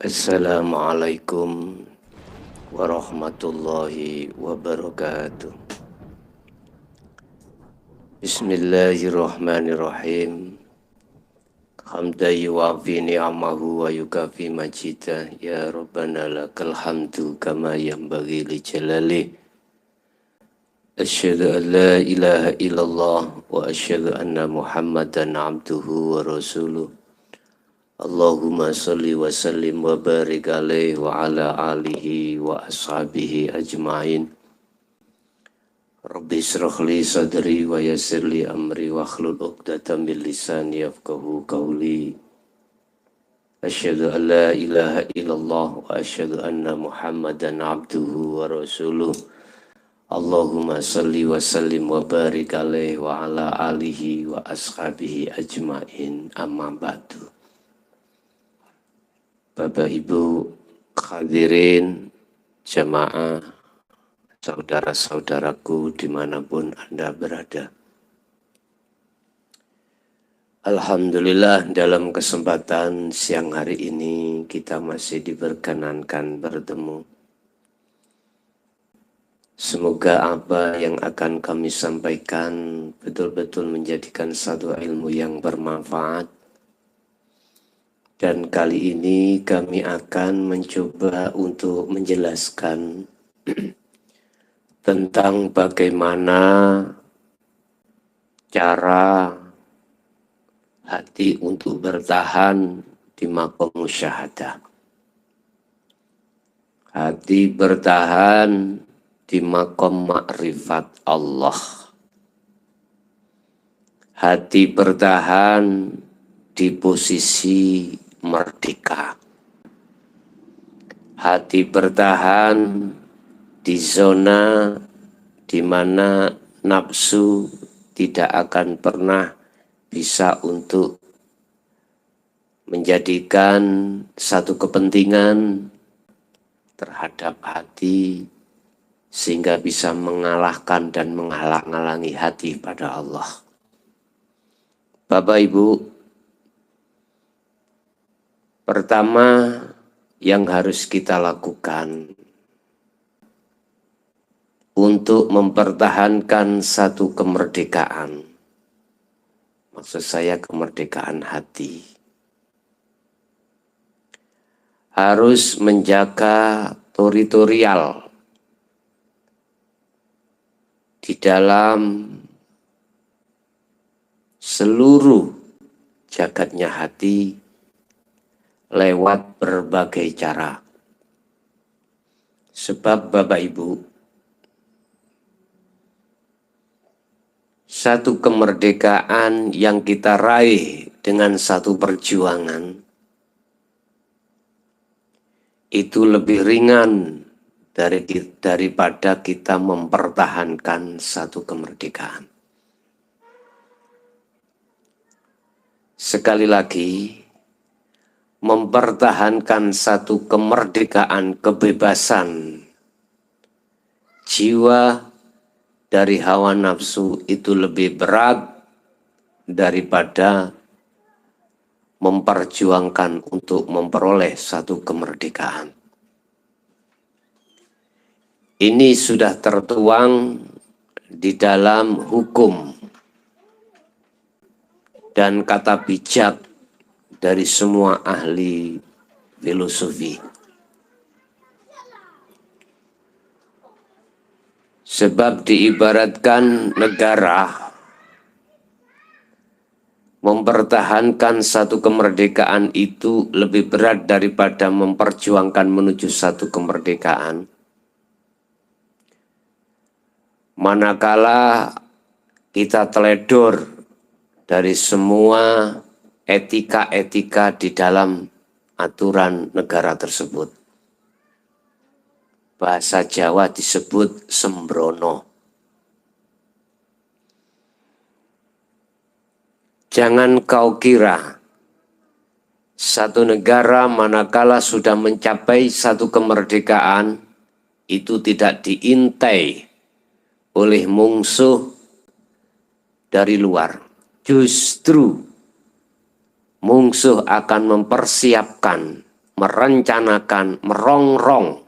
Assalamualaikum warahmatullahi wabarakatuh. Bismillahirrahmanirrahim. Hamdan yuwafi ni'amahu wa yukafi majidah. Ya Rabbana lakal hamdu kama yanbaghi li jalalih. Asyhadu an la ilaha illallah wa asyhadu anna Muhammadan abduhu wa rasuluh. Allahumma salli wa sallim wa barik alaihi wa ala alihi wa ashabihi ajma'in. Rabbi israh li sadri wa yassir li amri wa hlul 'uqdatam min lisani yafqahu qawli. Asyhadu an la ilaha illallah wa asyhadu anna Muhammadan abduhu wa rasuluh. Allahumma salli wa sallim wa barik alaihi wa ala alihi wa ashabihi ajma'in. Amma ba'du. Bapak Ibu hadirin jamaah, saudara-saudaraku dimanapun Anda berada. Alhamdulillah dalam kesempatan siang hari ini kita masih diperkenankan bertemu. Semoga apa yang akan kami sampaikan betul-betul menjadikan satu ilmu yang bermanfaat. Dan kali ini kami akan mencoba untuk menjelaskan tentang bagaimana cara hati untuk bertahan di maqam musyahadah. Hati bertahan di maqam ma'rifat Allah. Hati bertahan di posisi merdeka. Hati bertahan di zona di mana nafsu tidak akan pernah bisa untuk menjadikan satu kepentingan terhadap hati sehingga bisa mengalahkan dan menghalang-halangi hati pada Allah. Bapak Ibu, pertama yang harus kita lakukan untuk mempertahankan satu kemerdekaan, maksud saya kemerdekaan hati, harus menjaga teritorial di dalam seluruh jagatnya hati lewat berbagai cara. Sebab Bapak Ibu, satu kemerdekaan yang kita raih dengan satu perjuangan itu lebih ringan daripada kita mempertahankan satu kemerdekaan. Sekali lagi, mempertahankan satu kemerdekaan kebebasan jiwa dari hawa nafsu itu lebih berat daripada memperjuangkan untuk memperoleh satu kemerdekaan. Ini sudah tertuang di dalam hukum dan kata bijak dari semua ahli filosofi. Sebab diibaratkan negara mempertahankan satu kemerdekaan itu lebih berat daripada memperjuangkan menuju satu kemerdekaan. Manakala kita teledor dari semua etika-etika di dalam aturan negara tersebut. Bahasa Jawa disebut sembrono. Jangan kau kira satu negara manakala sudah mencapai satu kemerdekaan itu tidak diintai oleh musuh dari luar. Justru musuh akan mempersiapkan merencanakan, merongrong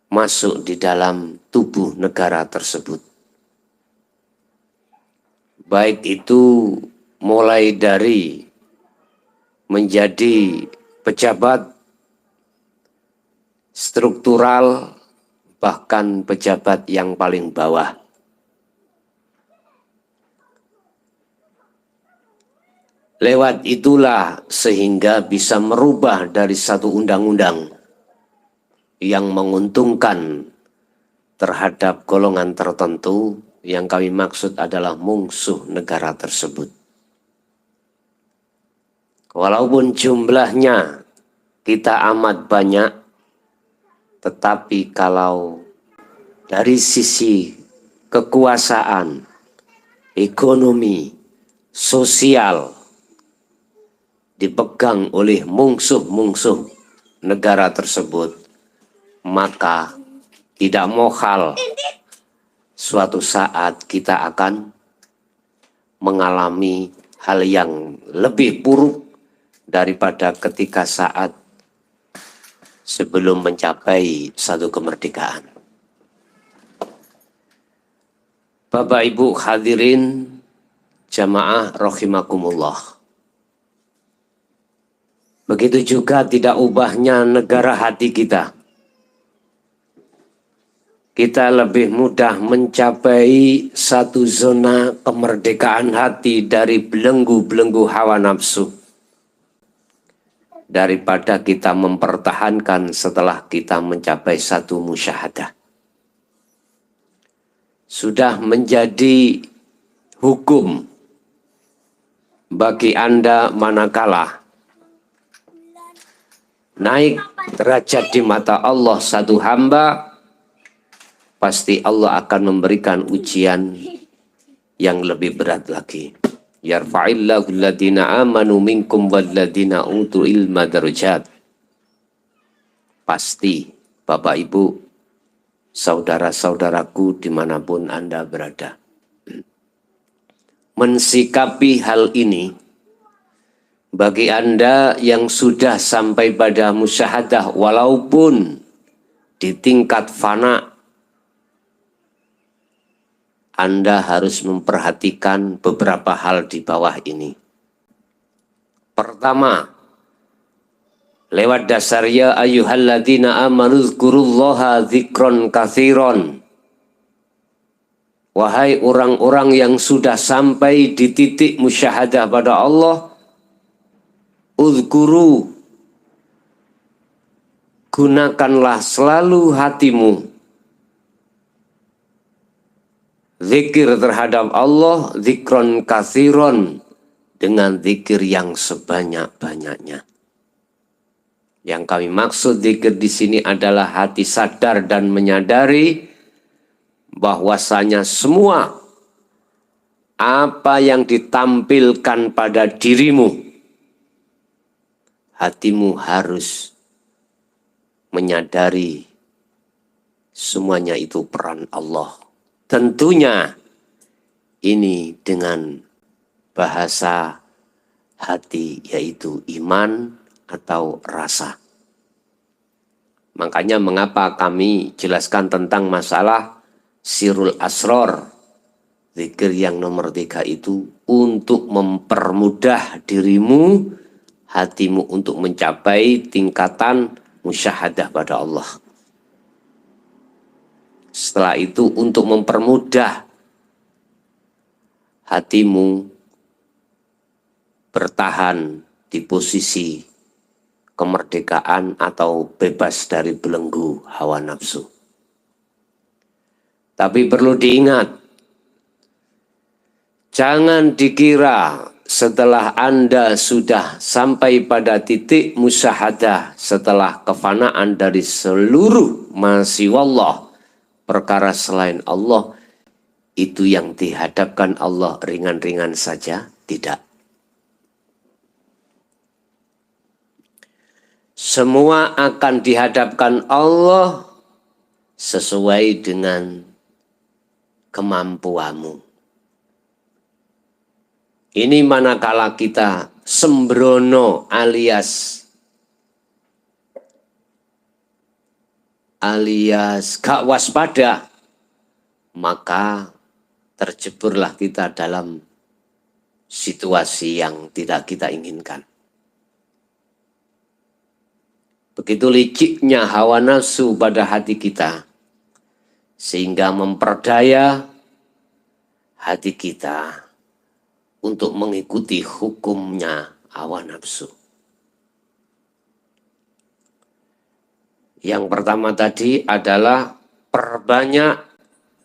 masuk di dalam tubuh negara tersebut. Baik itu mulai dari menjadi pejabat struktural, bahkan pejabat yang paling bawah. Lewat itulah sehingga bisa merubah dari satu undang-undang yang menguntungkan terhadap golongan tertentu yang kami maksud adalah musuh negara tersebut. Walaupun jumlahnya kita amat banyak, tetapi kalau dari sisi kekuasaan, ekonomi, sosial dipegang oleh musuh-musuh negara tersebut, maka tidak mohal suatu saat kita akan mengalami hal yang lebih buruk daripada ketika saat sebelum mencapai satu kemerdekaan. Bapak Ibu hadirin jamaah rahimakumullah. Begitu juga tidak ubahnya negara hati kita. Kita lebih mudah mencapai satu zona kemerdekaan hati dari belenggu-belenggu hawa nafsu daripada kita mempertahankan setelah kita mencapai satu musyahadah. Sudah menjadi hukum bagi Anda manakala naik derajat di mata Allah satu hamba, pasti Allah akan memberikan ujian yang lebih berat lagi. Yarfa'illahu alladhina amanu minkum walladhina utul ilma darajat. Pasti Bapak Ibu, saudara-saudaraku dimanapun Anda berada, mensikapi hal ini bagi Anda yang sudah sampai pada musyahadah walaupun di tingkat fana, Anda harus memperhatikan beberapa hal di bawah ini. Pertama, lewat dasar ya ayyuhalladzina amanu dzkurullaha dzikron katsiron. Wahai orang-orang yang sudah sampai di titik musyahadah pada Allah, udzkuru, gunakanlah selalu hatimu zikir terhadap Allah, zikron katsiron, dengan zikir yang sebanyak-banyaknya. Yang kami maksud zikir di sini adalah hati sadar dan menyadari bahwasanya semua apa yang ditampilkan pada dirimu, hatimu harus menyadari semuanya itu peran Allah. Tentunya ini dengan bahasa hati, yaitu iman atau rasa. Makanya mengapa kami jelaskan tentang masalah sirul asror, zikir yang nomor 3 itu untuk mempermudah dirimu, hatimu untuk mencapai tingkatan musyahadah pada Allah. Setelah itu untuk mempermudah hatimu bertahan di posisi kemerdekaan atau bebas dari belenggu hawa nafsu. Tapi perlu diingat, jangan dikira setelah Anda sudah sampai pada titik musyahadah, setelah kefanaan dari seluruh masiwallah, perkara selain Allah, itu yang dihadapkan Allah ringan-ringan saja. Tidak. Semua akan dihadapkan Allah sesuai dengan kemampuanmu. Ini manakala kita sembrono alias alias gak waspada, maka terjeburlah kita dalam situasi yang tidak kita inginkan. Begitu liciknya hawa nafsu pada hati kita, sehingga memperdaya hati kita untuk mengikuti hukumnya hawa nafsu. Yang pertama tadi adalah perbanyak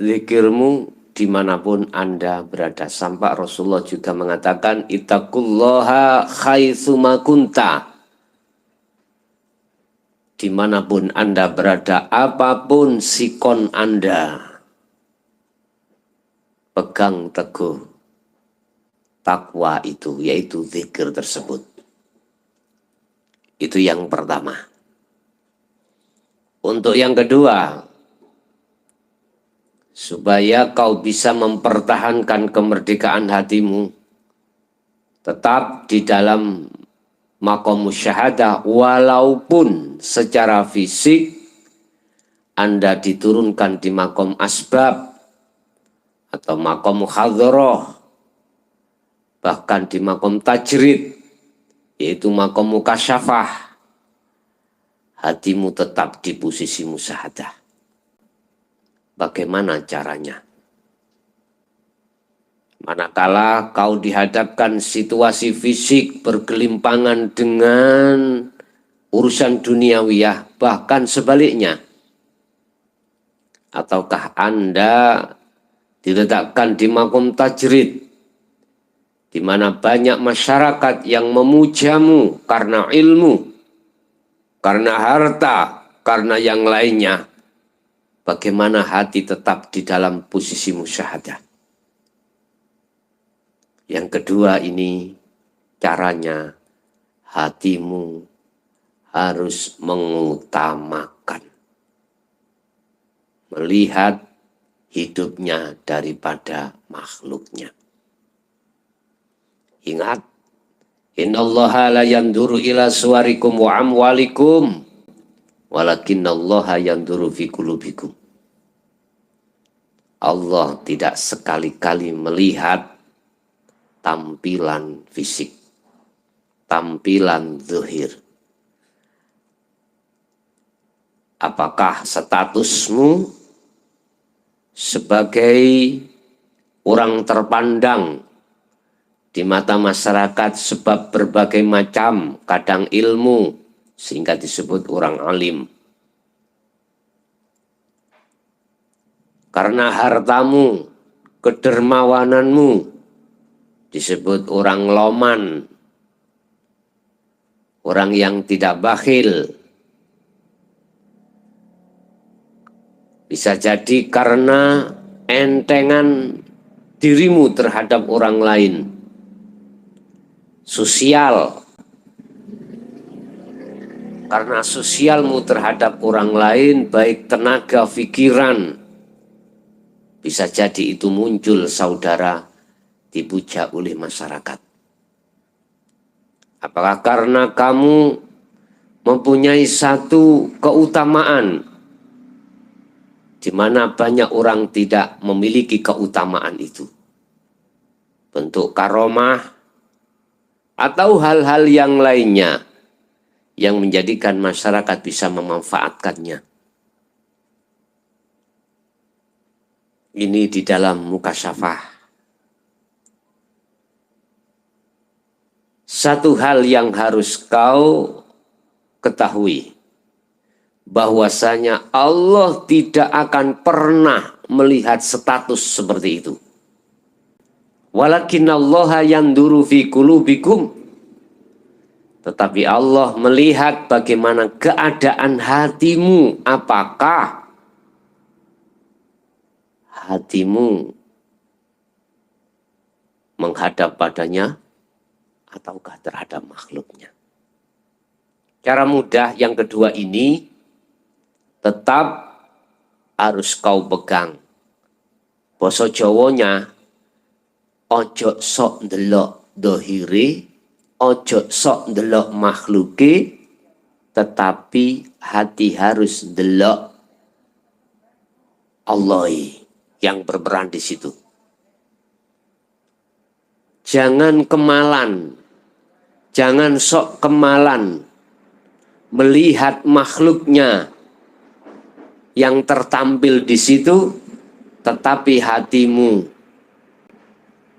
zikirmu dimanapun Anda berada. Sampai Rasulullah juga mengatakan, ittaqullaha haitsuma kunta. Dimanapun Anda berada, apapun sikon Anda, pegang teguh takwa itu, yaitu zikir tersebut. Itu yang pertama. Untuk yang kedua, supaya kau bisa mempertahankan kemerdekaan hatimu, tetap di dalam maqam musyahadah, walaupun secara fisik Anda diturunkan di maqam asbab atau maqam muhadharah, bahkan di maqam tajrid, yaitu maqam mukasyafah, hatimu tetap di posisi musyahadah. Bagaimana caranya? Manakala kau dihadapkan situasi fisik bergelimpangan dengan urusan duniawiyah, bahkan sebaliknya, ataukah Anda diletakkan di maqam tajrid, di mana banyak masyarakat yang memujamu karena ilmu, karena harta, karena yang lainnya, bagaimana hati tetap di dalam posisi musyahadah? Yang kedua ini caranya, hatimu harus mengutamakan, melihat hidupnya daripada makhluknya. Ingat, innallaha la yanduru ila suwarikum wa amwalikum, walakinnallaha yanduru fi qulubikum. Allah tidak sekali-kali melihat tampilan fisik, tampilan zahir. Apakah statusmu sebagai orang terpandang di mata masyarakat sebab berbagai macam kadang ilmu, sehingga disebut orang alim? Karena hartamu, kedermawananmu, disebut orang loman, orang yang tidak bakhil. Bisa jadi karena entengan dirimu terhadap orang lain. Sosial, karena sosialmu terhadap orang lain, baik tenaga, pikiran, bisa jadi itu muncul saudara dipuja oleh masyarakat. Apakah karena kamu mempunyai satu keutamaan di mana banyak orang tidak memiliki keutamaan itu, bentuk karomah atau hal-hal yang lainnya yang menjadikan masyarakat bisa memanfaatkannya? Ini di dalam mukasyafah. Satu hal yang harus kau ketahui, bahwasanya Allah tidak akan pernah melihat status seperti itu. Walakinallaha yanduru fi qulubikum. Tetapi Allah melihat bagaimana keadaan hatimu. Apakah hatimu menghadap padanya ataukah terhadap makhluknya? Cara mudah yang kedua ini tetap harus kau pegang. Basa Jawanya, ojo sok ndelok dohiri, ojo sok ndelok makhluki, tetapi hati harus ndelok Allah yang berperan di situ. Jangan kemalan, jangan sok kemalan melihat makhluknya yang tertampil di situ, tetapi hatimu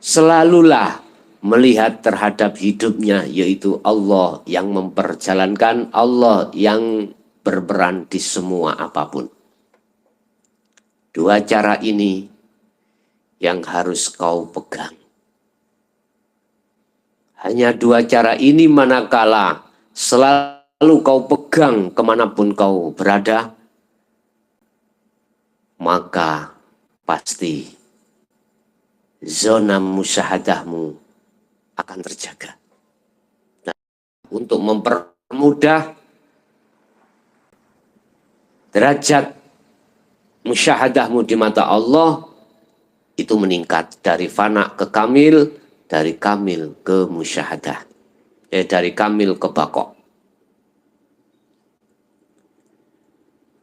selalulah melihat terhadap hidupnya, yaitu Allah yang memperjalankan, Allah yang berperan di semua apapun. Dua cara ini yang harus kau pegang. Hanya dua cara ini manakala selalu kau pegang kemanapun kau berada, maka pasti zona musyahadahmu akan terjaga. Nah, untuk mempermudah derajat musyahadahmu di mata Allah, itu meningkat dari fana ke kamil, dari kamil ke musyahadah, dari kamil ke baqo.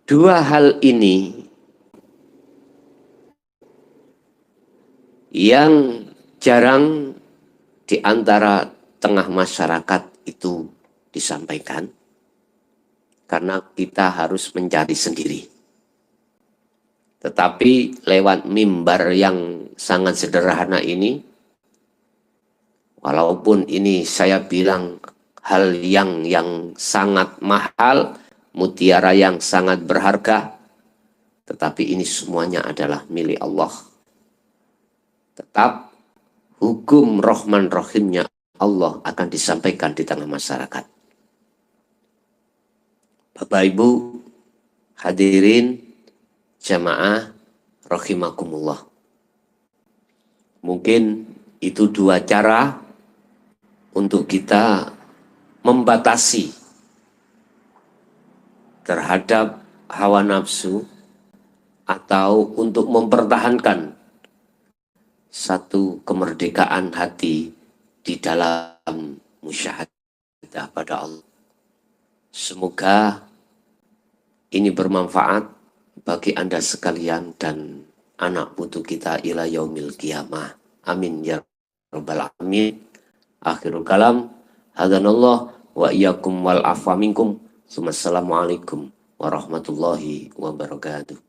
Dua hal ini yang jarang di antara tengah masyarakat itu disampaikan, karena kita harus mencari sendiri. Tetapi lewat mimbar yang sangat sederhana ini, walaupun ini saya bilang hal yang sangat mahal, mutiara yang sangat berharga, tetapi ini semuanya adalah milik Allah. Tetap hukum Rahman Rahimnya Allah akan disampaikan di tengah masyarakat. Bapak Ibu hadirin jamaah rahimakumullah. Mungkin itu dua cara untuk kita membatasi terhadap hawa nafsu atau untuk mempertahankan satu kemerdekaan hati di dalam musyahadah pada Allah. Semoga ini bermanfaat bagi Anda sekalian dan anak putu kita ila yaumil qiyamah. Amin ya rabbal alamin. Akhirul kalam, hadanallah wa iyyakum wal afwa minkum. Assalamualaikum warahmatullahi wabarakatuh.